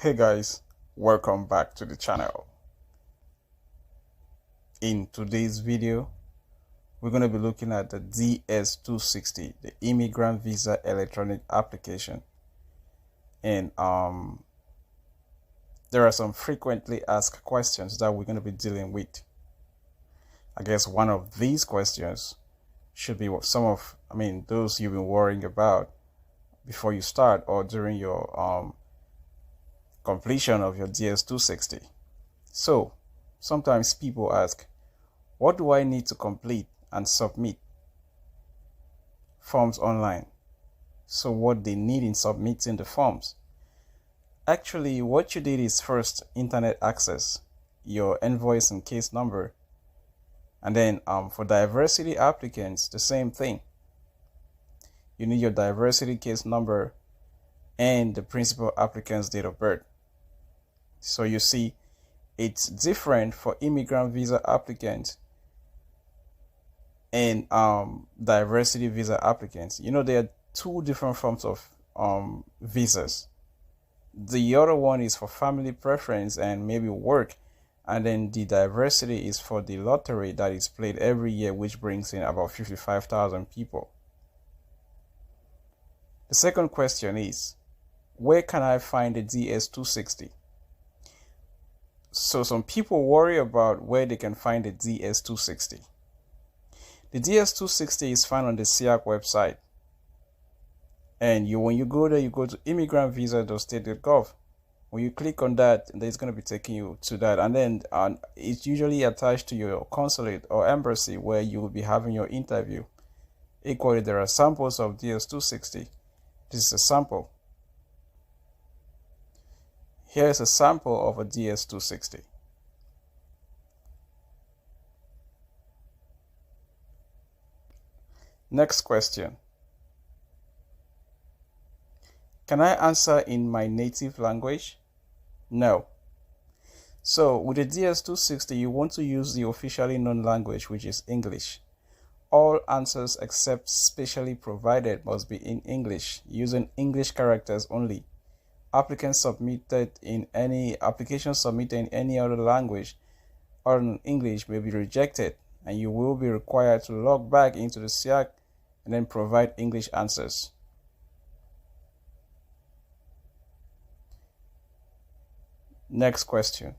Hey guys, welcome back to the channel. In today's video, we're going to be looking at the DS-260, the immigrant visa electronic application. And there are some frequently asked questions that we're going to be dealing with. I guess one of these questions should be what those you've been worrying about before you start or during your completion of your DS-260. So sometimes people ask, what do I need to complete and submit forms online? So what they need in submitting the forms. Actually, what you did is first internet access, your invoice and case number, and then for diversity applicants, the same thing. You need your diversity case number and the principal applicant's date of birth. So you see, it's different for immigrant visa applicants and diversity visa applicants. You know, there are two different forms of visas. The other one is for family preference and maybe work, and then the diversity is for the lottery that is played every year, which brings in about 55,000 people. The second question is, where can I find the DS-260? So some people worry about where they can find the DS-260. The DS-260 is found on the USCIS website. And when you go there, you go to immigrant-visa.state.gov. When you click on that, it's going to be taking you to that. And then it's usually attached to your consulate or embassy where you will be having your interview. Equally, there are samples of DS-260. This is a sample. Here's a sample of a DS-260. Next question. Can I answer in my native language? No. So with the DS-260, you want to use the officially known language, which is English. All answers except specially provided must be in English, using English characters only. Application submitted in any other language or in English may be rejected, and you will be required to log back into the USCIS and then provide English answers. Next question.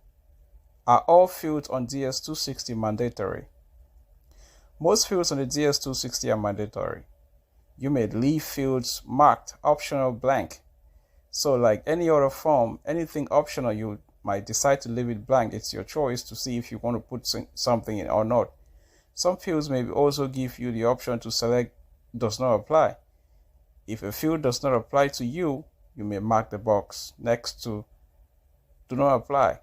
Are all fields on DS-260 mandatory? Most fields on the DS-260 are mandatory. You may leave fields marked optional blank. So like any other form, anything optional, you might decide to leave it blank. It's your choice to see if you want to put something in or not. Some fields may also give you the option to select does not apply. If a field does not apply to you, you may mark the box next to do not apply.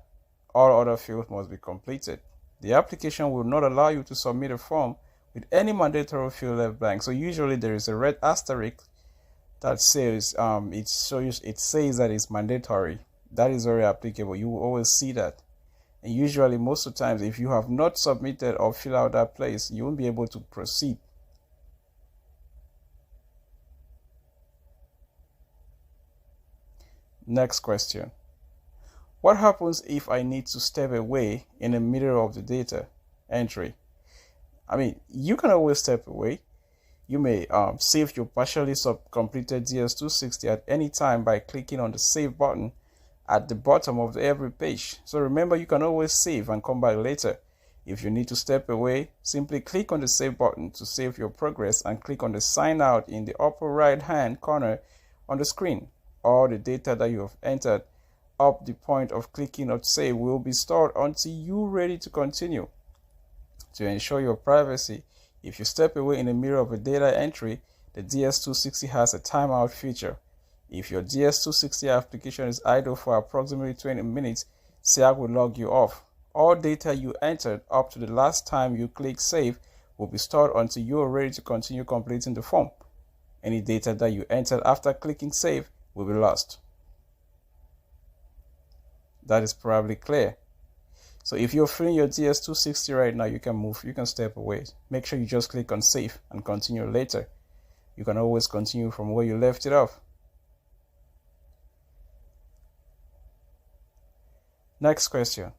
All other fields must be completed. The application will not allow you to submit a form with any mandatory field left blank. So usually there is a red asterisk that says it says that it's mandatory. That is very applicable. You will always see that. And usually most of the times, if you have not submitted or fill out that place, you won't be able to proceed. Next question. What happens if I need to step away in the middle of the data entry? You can always step away. You may save your partially completed DS-260 at any time by clicking on the save button at the bottom of every page. So remember, you can always save and come back later. If you need to step away, simply click on the save button to save your progress and click on the sign out in the upper right hand corner on the screen. All the data that you have entered up the point of clicking on save will be stored until you're ready to continue. To ensure your privacy, if you step away in the middle of a data entry, the DS-260 has a timeout feature. If your DS-260 application is idle for approximately 20 minutes, USCIS will log you off. All data you entered up to the last time you click save will be stored until you are ready to continue completing the form. Any data that you entered after clicking save will be lost. That is probably clear. So if you're filling your DS-260 right now, you can step away. Make sure you just click on save and continue later. You can always continue from where you left it off. Next question.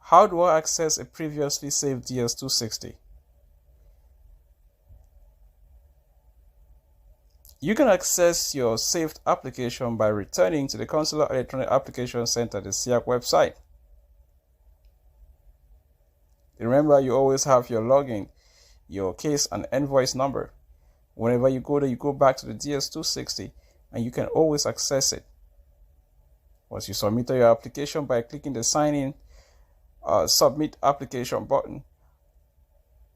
How do I access a previously saved DS-260? You can access your saved application by returning to the Consular Electronic Application Center, the SIAC website. Remember, you always have your login, your case and invoice number. Whenever you go there, you go back to the DS-260 and you can always access it. Once you submit your application by clicking the sign in, submit application button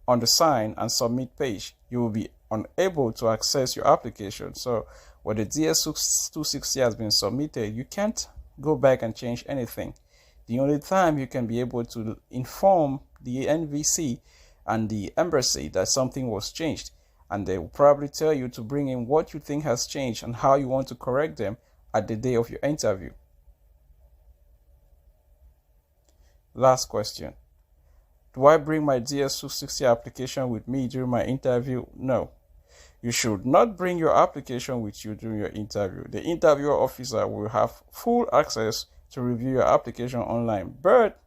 on the sign and submit page, you will be unable to access your application. So when the DS-260 has been submitted, you can't go back and change anything. The only time you can be able to inform the NVC and the embassy that something was changed, and they will probably tell you to bring in what you think has changed and how you want to correct them at the day of your interview. Last question. Do I bring my DS-260 application with me during my interview? No. You should not bring your application with you during your interview. The interviewer officer will have full access to review your application online. But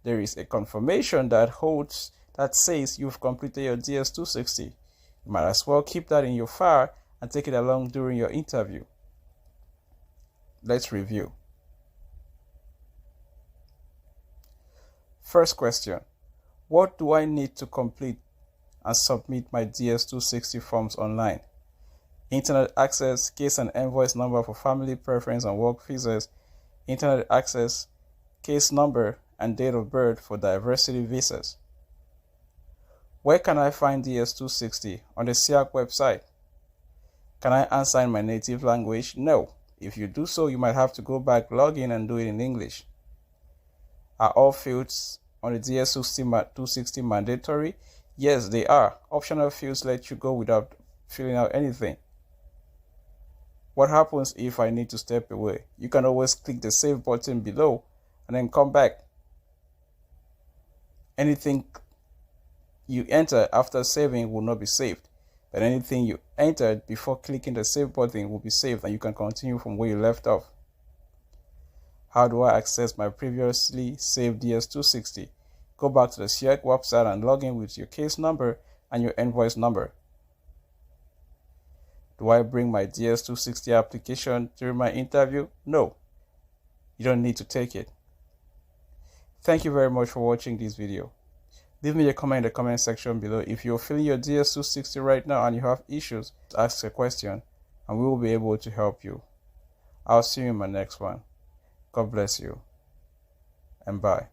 there is a confirmation that says you've completed your DS-260. You might as well keep that in your file and take it along during your interview. Let's review. First question. What do I need to complete and submit my DS-260 forms online? Internet access, case and invoice number for family preference and work visas, internet access, case number and date of birth for diversity visas. Where can I find DS-260? On the SIAC website. Can I answer in my native language? No. If you do so, you might have to go back, log in and do it in English. Are all fields on the DS-260 mandatory? Yes, they are. Optional fields let you go without filling out anything. What happens if I need to step away? You can always click the save button below and then come back. Anything you enter after saving will not be saved, but anything you entered before clicking the save button will be saved and you can continue from where you left off. How do I access my previously saved DS-260? Go back to the SIAC website and log in with your case number and your invoice number. Do I bring my DS-260 application during my interview? No. You don't need to take it. Thank you very much for watching this video. Leave me a comment in the comment section below. If you're filling your DS-260 right now and you have issues, ask a question and we will be able to help you. I'll see you in my next one. God bless you and bye.